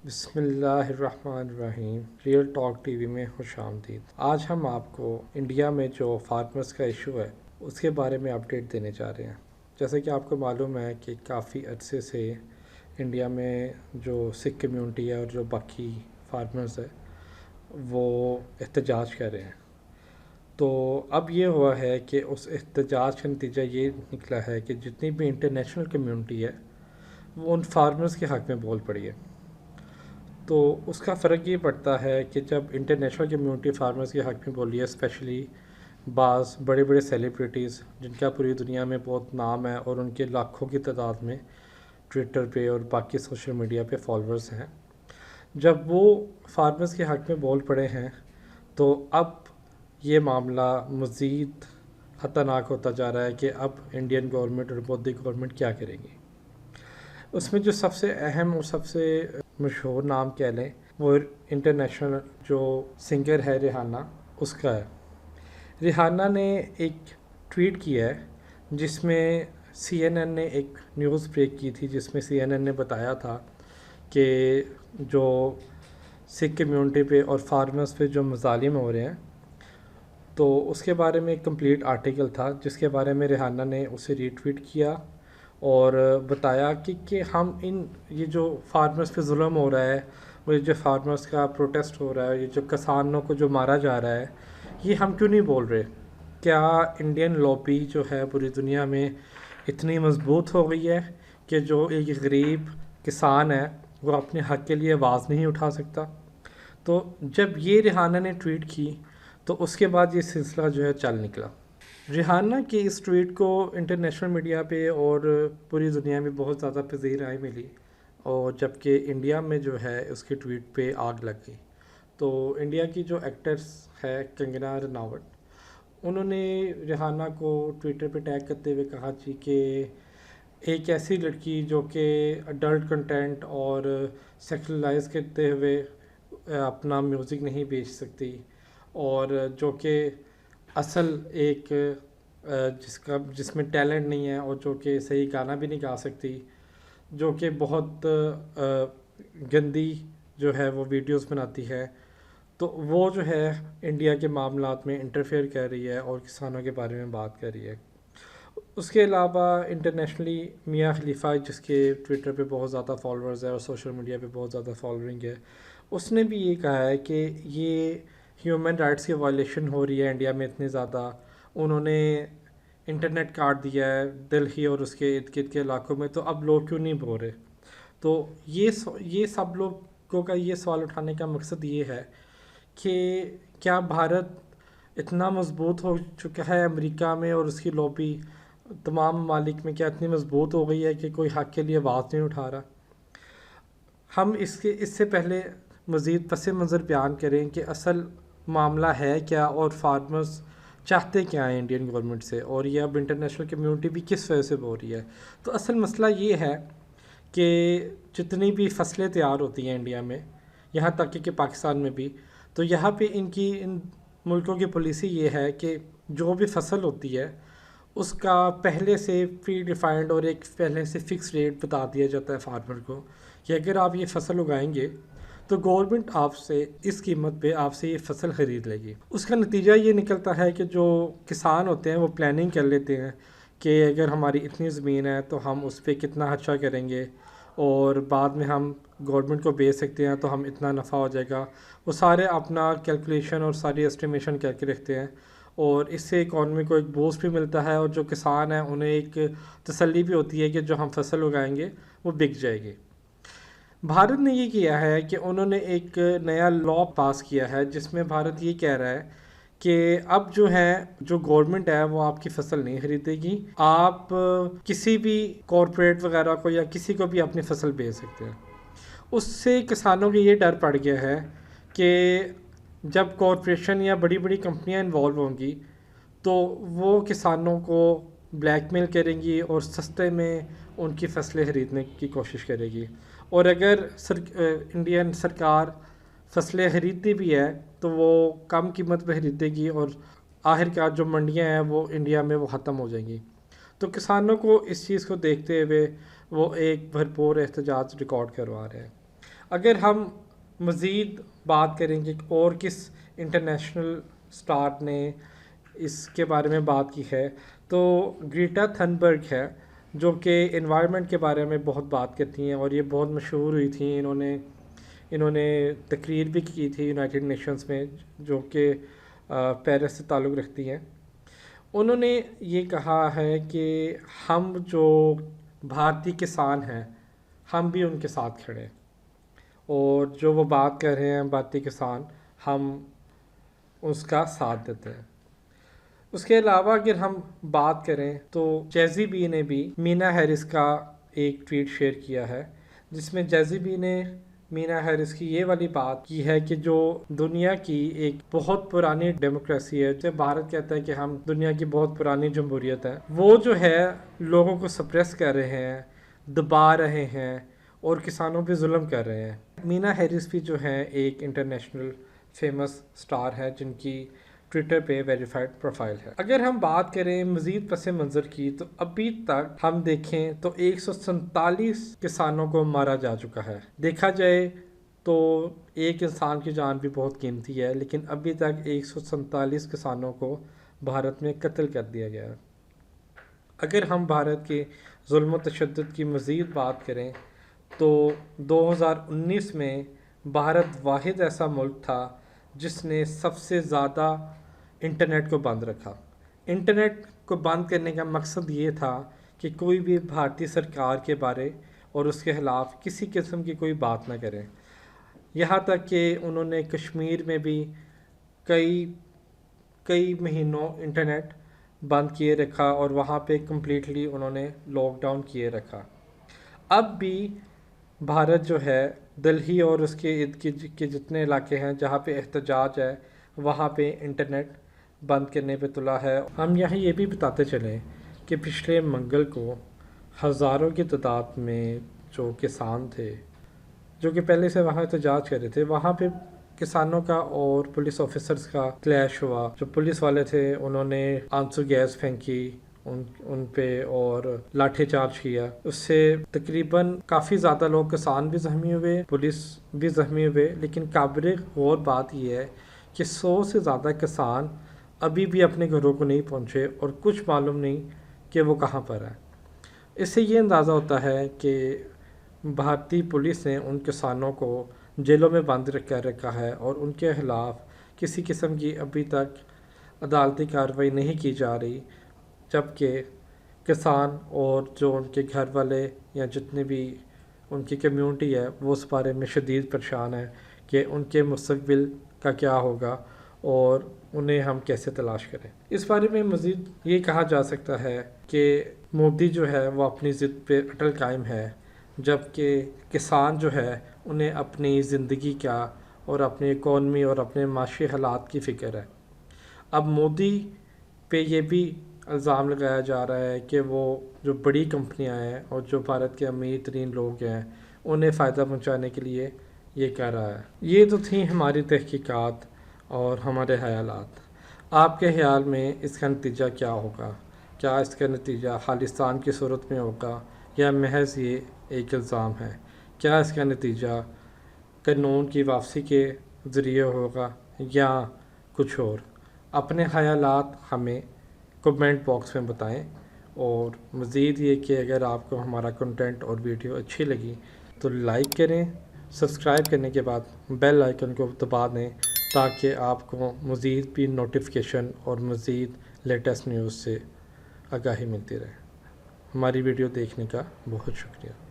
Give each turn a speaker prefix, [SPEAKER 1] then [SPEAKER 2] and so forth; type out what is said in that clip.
[SPEAKER 1] بسم اللہ الرحمن الرحیم۔ ریئل ٹاک ٹی وی میں خوش آمدید۔ آج ہم آپ کو انڈیا میں جو فارمرز کا ایشو ہے اس کے بارے میں اپڈیٹ دینے جا رہے ہیں۔ جیسے کہ آپ کو معلوم ہے کہ کافی عرصے سے انڈیا میں جو سکھ کمیونٹی ہے اور جو باقی فارمرز ہے وہ احتجاج کر رہے ہیں۔ تو اب یہ ہوا ہے کہ اس احتجاج کا نتیجہ یہ نکلا ہے کہ جتنی بھی انٹرنیشنل کمیونٹی ہے وہ ان فارمرز کے حق میں بول پڑی ہے۔ تو اس کا فرق یہ پڑتا ہے کہ جب انٹرنیشنل کمیونٹی فارمرز کے حق میں بولی ہے، اسپیشلی بعض بڑے بڑے سیلیبریٹیز جن کا پوری دنیا میں بہت نام ہے اور ان کے لاکھوں کی تعداد میں ٹویٹر پہ اور باقی سوشل میڈیا پہ فالوورز ہیں، جب وہ فارمرز کے حق میں بول پڑے ہیں تو اب یہ معاملہ مزید خطرناک ہوتا جا رہا ہے کہ اب انڈین گورنمنٹ اور مودی گورنمنٹ کیا کرے گی۔ اس میں جو سب سے اہم اور سب سے مشہور نام کہہ لیں وہ انٹرنیشنل جو سنگر ہے ریحانہ، اس کا ہے۔ ریحانہ نے ایک ٹویٹ کیا ہے جس میں سی این این نے ایک نیوز بریک کی تھی، جس میں سی این این نے بتایا تھا کہ جو سکھ کمیونٹی پہ اور فارمرز پہ جو مظالم ہو رہے ہیں، تو اس کے بارے میں ایک کمپلیٹ آرٹیکل تھا جس کے بارے میں ریحانہ نے اسے ری ٹویٹ کیا اور بتایا کہ ہم یہ جو فارمرز پہ ظلم ہو رہا ہے، وہ جو فارمرز کا پروٹیسٹ ہو رہا ہے، یہ جو کسانوں کو جو مارا جا رہا ہے، یہ ہم کیوں نہیں بول رہے؟ کیا انڈین لابی جو ہے پوری دنیا میں اتنی مضبوط ہو گئی ہے کہ جو ایک غریب کسان ہے وہ اپنے حق کے لیے آواز نہیں اٹھا سکتا؟ تو جب یہ ریحانہ نے ٹویٹ کی تو اس کے بعد یہ سلسلہ جو ہے چل نکلا۔ ریحانہ کے اس ٹویٹ کو انٹرنیشنل میڈیا پہ اور پوری دنیا میں بہت زیادہ پذیرائی ملی، اور جبکہ انڈیا میں جو ہے اس کے ٹویٹ پہ آگ لگ گئی۔ تو انڈیا کی جو ایکٹرس ہے کنگنا رناوٹ، انہوں نے ریحانہ کو ٹویٹر پہ ٹیگ کرتے ہوئے کہا جی کہ ایک ایسی لڑکی جو کہ اڈلٹ کنٹینٹ اور سیکشلائز کرتے ہوئے اپنا میوزک نہیں بیچ سکتی، اور جو کہ اصل ایک جس میں ٹیلنٹ نہیں ہے اور جو کہ صحیح گانا بھی نہیں گا سکتی، جو کہ بہت گندی جو ہے وہ ویڈیوز بناتی ہے، تو وہ جو ہے انڈیا کے معاملات میں انٹرفیئر کر رہی ہے اور کسانوں کے بارے میں بات کر رہی ہے۔ اس کے علاوہ انٹرنیشنلی میاں خلیفہ، جس کے ٹویٹر پہ بہت زیادہ فالوورز ہے اور سوشل میڈیا پہ بہت زیادہ فالوئنگ ہے، اس نے بھی یہ کہا ہے کہ یہ ہیومن رائٹس کی وائلیشن ہو رہی ہے انڈیا میں اتنی زیادہ۔ انہوں نے انٹرنیٹ کاٹ دیا ہے دلہی اور اس کے ارد گرد کے علاقوں میں، تو اب لوگ کیوں نہیں بول رہے؟ تو یہ سب لوگوں کا یہ سوال اٹھانے کا مقصد یہ ہے کہ کیا بھارت اتنا مضبوط ہو چکا ہے امریکہ میں، اور اس کی لابی تمام ممالک میں کیا اتنی مضبوط ہو گئی ہے کہ کوئی حق کے لیے آواز نہیں اٹھا رہا؟ ہم اس سے پہلے مزید پس منظر بیان کریں کہ اصل معاملہ ہے کیا اور فارمرز چاہتے کیا ہیں انڈین گورنمنٹ سے، اور یہ اب انٹرنیشنل کمیونٹی بھی کس وجہ سے بول رہی ہے۔ تو اصل مسئلہ یہ ہے کہ جتنی بھی فصلیں تیار ہوتی ہیں انڈیا میں، یہاں تک کہ پاکستان میں بھی، تو یہاں پہ ان ملکوں کی پالیسی یہ ہے کہ جو بھی فصل ہوتی ہے اس کا پہلے سے پری ڈیفائنڈ اور ایک پہلے سے فکس ریٹ بتا دیا جاتا ہے فارمر کو کہ اگر آپ یہ فصل اگائیں گے تو گورنمنٹ آپ سے اس قیمت پہ آپ سے یہ فصل خرید لے گی۔ اس کا نتیجہ یہ نکلتا ہے کہ جو کسان ہوتے ہیں وہ پلاننگ کر لیتے ہیں کہ اگر ہماری اتنی زمین ہے تو ہم اس پہ کتنا خرچہ کریں گے، اور بعد میں ہم گورنمنٹ کو بیچ سکتے ہیں تو ہم اتنا نفع ہو جائے گا۔ وہ سارے اپنا کیلکولیشن اور ساری اسٹیمیشن کر کے رکھتے ہیں، اور اس سے اکانومی کو ایک بوسٹ بھی ملتا ہے، اور جو کسان ہیں انہیں ایک تسلی بھی ہوتی ہے کہ جو ہم فصل اگائیں گے وہ بک جائے گی۔ بھارت نے یہ کیا ہے کہ انہوں نے ایک نیا لا پاس کیا ہے جس میں بھارت یہ کہہ رہا ہے کہ اب جو ہے جو گورنمنٹ ہے وہ آپ کی فصل نہیں خریدے گی، آپ کسی بھی کارپوریٹ وغیرہ کو یا کسی کو بھی اپنی فصل بیچ سکتے ہیں۔ اس سے کسانوں کو یہ ڈر پڑ گیا ہے کہ جب کارپوریشن یا بڑی بڑی کمپنیاں انوالو ہوں گی تو وہ کسانوں کو بلیک میل کریں گی اور سستے میں ان کی فصلیں خریدنے کی کوشش کرے گی، اور اگر انڈین سرکار فصلیں خریدتی بھی ہے تو وہ کم قیمت پہ خریدے گی، اور آخرکار جو منڈیاں ہیں وہ انڈیا میں وہ ختم ہو جائیں گی۔ تو کسانوں کو اس چیز کو دیکھتے ہوئے وہ ایک بھرپور احتجاج ریکارڈ کروا رہے ہیں۔ اگر ہم مزید بات کریں کہ اور کس انٹرنیشنل اسٹار نے اس کے بارے میں بات کی ہے تو گریٹا تھنبرگ ہے، جو کہ انوائرمنٹ کے بارے میں بہت بات کرتی ہیں اور یہ بہت مشہور ہوئی تھیں. انہوں نے تقریر بھی کی تھی یونائٹڈ نیشنز میں، جو کہ پیرس سے تعلق رکھتی ہیں. انہوں نے یہ کہا ہے کہ ہم جو بھارتی کسان ہیں ہم بھی ان کے ساتھ کھڑے ہیں، اور جو وہ بات کر رہے ہیں بھارتی کسان، ہم اس کا ساتھ دیتے ہیں. اس کے علاوہ اگر ہم بات کریں تو جیزی بی نے بھی مینا ہیرس کا ایک ٹویٹ شیئر کیا ہے، جس میں جیزی بی نے مینا ہیرس کی یہ والی بات کی ہے کہ جو دنیا کی ایک بہت پرانی ڈیموکریسی ہے، جب بھارت کہتا ہے کہ ہم دنیا کی بہت پرانی جمہوریت ہے، وہ جو ہے لوگوں کو سپریس کر رہے ہیں، دبا رہے ہیں اور کسانوں پہ ظلم کر رہے ہیں. مینا ہیرس بھی جو ہے ایک انٹرنیشنل فیمس سٹار ہے جن کی ٹویٹر پہ ویریفائڈ پروفائل ہے. اگر ہم بات کریں مزید پس منظر کی تو ابھی تک ہم دیکھیں تو 147 کسانوں کو مارا جا چکا ہے. دیکھا جائے تو ایک انسان کی جان بھی بہت قیمتی ہے، لیکن ابھی تک 147 کسانوں کو بھارت میں قتل کر دیا گیا ہے. اگر ہم بھارت کے ظلم و تشدد کی مزید بات کریں تو 2019 میں بھارت واحد ایسا ملک تھا جس نے سب سے زیادہ انٹرنیٹ کو بند رکھا. انٹرنیٹ کو بند کرنے کا مقصد یہ تھا کہ کوئی بھی بھارتی سرکار کے بارے اور اس کے خلاف کسی قسم کی کوئی بات نہ کریں. یہاں تک کہ انہوں نے کشمیر میں بھی کئی مہینوں انٹرنیٹ بند کیے رکھا اور وہاں پہ کمپلیٹلی انہوں نے لاک ڈاؤن کیے رکھا. اب بھی بھارت جو ہے دلہی اور اس کے ارد گرد کے جتنے علاقے ہیں جہاں پہ احتجاج ہے وہاں پہ انٹرنیٹ بند کرنے پہ تلا ہے. ہم یہاں یہ بھی بتاتے چلیں کہ پچھلے منگل کو ہزاروں کی تعداد میں جو کسان تھے جو کہ پہلے سے وہاں احتجاج کر رہے تھے، وہاں پہ کسانوں کا اور پولیس آفیسرز کا کلیش ہوا. جو پولیس والے تھے انہوں نے آنسو گیس پھینکی ان پہ اور لاٹھی چارج کیا. اس سے تقریباً کافی زیادہ لوگ کسان بھی زخمی ہوئے، پولیس بھی زخمی ہوئے. لیکن قابل غور بات یہ ہے کہ 100 سے زیادہ کسان ابھی بھی اپنے گھروں کو نہیں پہنچے اور کچھ معلوم نہیں کہ وہ کہاں پر ہے. اس سے یہ اندازہ ہوتا ہے کہ بھارتی پولیس نے ان کسانوں کو جیلوں میں بند کر رکھا ہے اور ان کے خلاف کسی قسم کی ابھی تک عدالتی کارروائی نہیں کی جا رہی، جبکہ کسان اور جو ان کے گھر والے یا جتنے بھی ان کی کمیونٹی ہے وہ اس بارے میں شدید پریشان ہے کہ ان کے مستقبل کا کیا ہوگا اور انہیں ہم کیسے تلاش کریں. اس بارے میں مزید یہ کہا جا سکتا ہے کہ مودی جو ہے وہ اپنی ضد پہ اٹل قائم ہے، جبکہ کسان جو ہے انہیں اپنی زندگی کا اور اپنی اکانومی اور اپنے معاشی حالات کی فکر ہے. اب مودی پہ یہ بھی الزام لگایا جا رہا ہے کہ وہ جو بڑی کمپنیاں ہیں اور جو بھارت کے امیر ترین لوگ ہیں انہیں فائدہ پہنچانے کے لیے یہ کر رہا ہے. یہ تو تھیں ہماری تحقیقات اور ہمارے خیالات. آپ کے خیال میں اس کا نتیجہ کیا ہوگا؟ کیا اس کا نتیجہ خالصتان کی صورت میں ہوگا یا محض یہ ایک الزام ہے؟ کیا اس کا نتیجہ قانون کی واپسی کے ذریعے ہوگا یا کچھ اور؟ اپنے خیالات ہمیں کمنٹ باکس میں بتائیں، اور مزید یہ کہ اگر آپ کو ہمارا کنٹینٹ اور ویڈیو اچھی لگی تو لائک کریں، سبسکرائب کرنے کے بعد بیل آئیکن کو دبا دیں تاکہ آپ کو مزید بھی نوٹیفیکیشن اور مزید لیٹسٹ نیوز سے آگاہی ملتی رہے. ہماری ویڈیو دیکھنے کا بہت شکریہ.